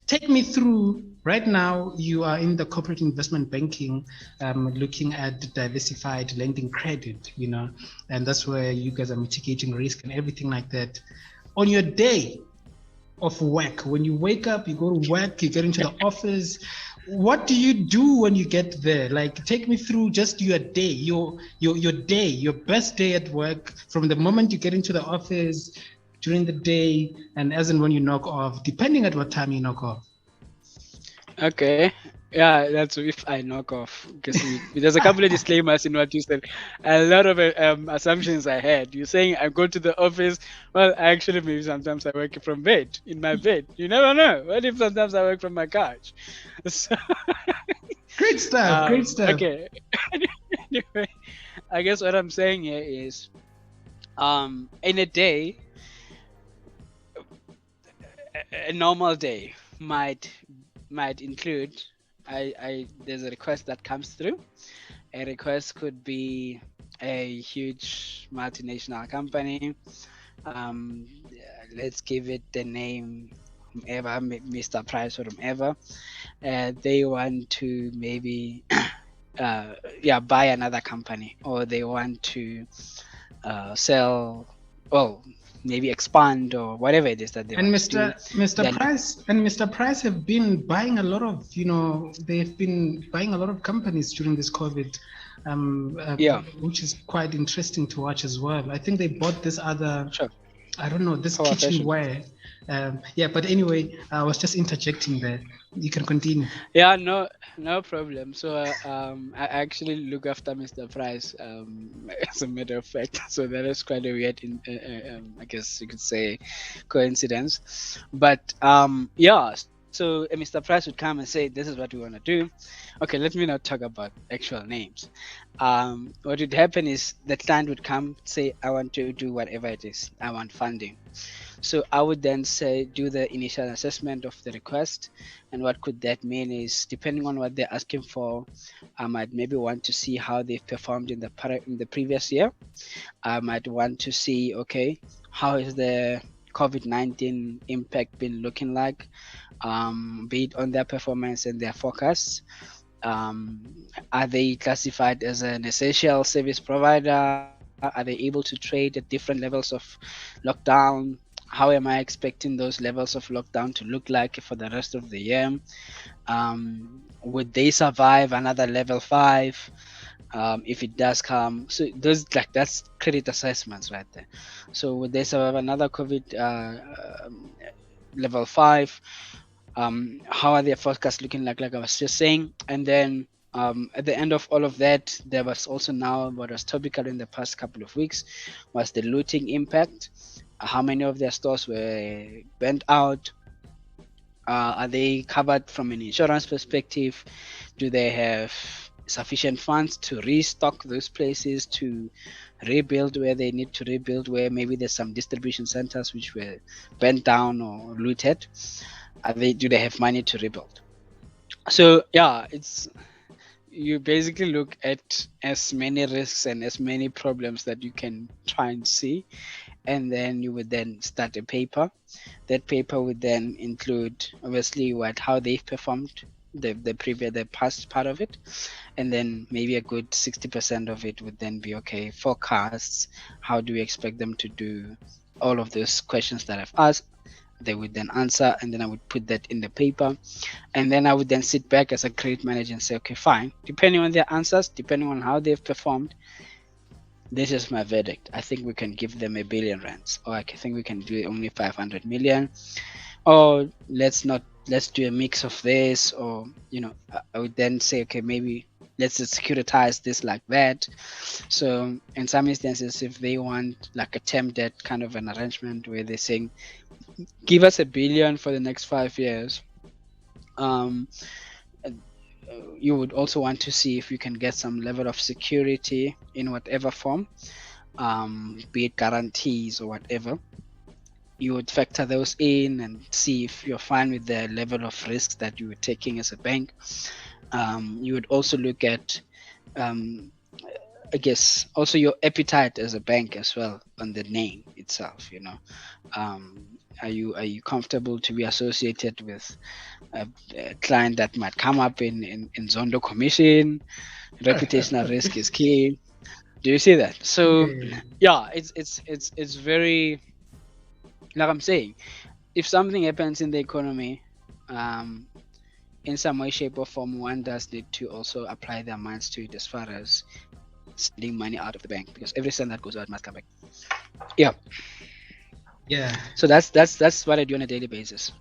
take me through. Right now, you are in the corporate investment banking, looking at diversified lending credit, and that's where you guys are mitigating risk and everything like that. On your day of work, when you wake up, you go to work, you get into the office, what do you do when you get there? Like, take me through just your day, your day, your best day at work, from the moment you get into the office, during the day, and as and when you knock off, depending at what time you knock off. Okay. Yeah, that's if I knock off because there's a couple of disclaimers in what you said. A lot of assumptions I had. You're saying I go to the office. Well, actually, maybe sometimes I work from bed, in my bed. You never know. What if sometimes I work from my couch? So, Great stuff, great stuff. okay. Anyway, I guess what I'm saying here is, in a day, a normal day might include, I there's a request that comes through. A request could be a huge multinational company. Let's give it the name whomever, Mr. Price or whomever. They want to maybe buy another company, or they want to sell, well, maybe expand or whatever it is that they And want to do. Mr. Then Price and Mr. Price have been buying a lot of, they've been buying a lot of companies during this COVID, yeah, which is quite interesting to watch as well. I think they bought this other, sure, I don't know, this power fashion. kitchenware. Yeah, but anyway, I was just interjecting there. You can continue. Yeah, no problem. So I actually look after Mr. Price, as a matter of fact. So that is quite a weird, I guess you could say, coincidence. But yeah. So Mr. Price would come and say, "This is what we want to do." Okay, let me not talk about actual names. What would happen is the client would come say, "I want to do whatever it is. I want funding." So I would then say do the initial assessment of the request, and what could that mean is, depending on what they're asking for, I might maybe want to see how they've performed in the previous year. I might want to see, okay, how is the COVID-19 impact been looking like, be it on their performance and their forecasts. Are they classified as an essential service provider? Are they able to trade at different levels of lockdown? How am I expecting those levels of lockdown to look like for the rest of the year? Would they survive another level 5 if it does come? So those, like, that's credit assessments right there. So would they survive another COVID level 5? How are their forecasts looking like I was just saying? And then at the end of all of that, there was also now what was topical in the past couple of weeks was the looting impact. How many of their stores were burnt out? Are they covered from an insurance perspective? Do they have sufficient funds to restock those places, to rebuild where they need to rebuild, where maybe there's some distribution centers which were burnt down or looted? Do they have money to rebuild? So yeah, it's, you basically look at as many risks and as many problems that you can try and see, and then you would then start a paper. That paper would then include obviously how they've performed, the past part of it, and then maybe a good 60% of it would then be, okay, forecasts. How do we expect them to do? All of those questions that I've asked, they would then answer, and then I would put that in the paper, and then I would then sit back as a credit manager and say, okay, fine, depending on their answers, depending on how they've performed, this is my verdict. I think we can give them 1 billion rands, or I think we can do only 500 million, or let's do a mix of this, or I would then say, okay, maybe let's just securitize this like that. So in some instances, if they want like a term debt kind of an arrangement where they're saying, give us 1 billion for the next 5 years, um, you would also want to see if you can get some level of security in whatever form, be it guarantees or whatever. You would factor those in and see if you're fine with the level of risks that you were taking as a bank. You would also look at, um, I guess also your appetite as a bank as well on the name itself. Are you comfortable to be associated with a client that might come up in Zondo commission? Reputational risk is key. Do you see that? So Yeah. yeah, it's very, like I'm saying, if something happens in the economy, um, in some way, shape, or form, one does need to also apply their minds to it as far as sending money out of the bank, because every cent that goes out must come back. Yeah. Yeah. So that's what I do on a daily basis.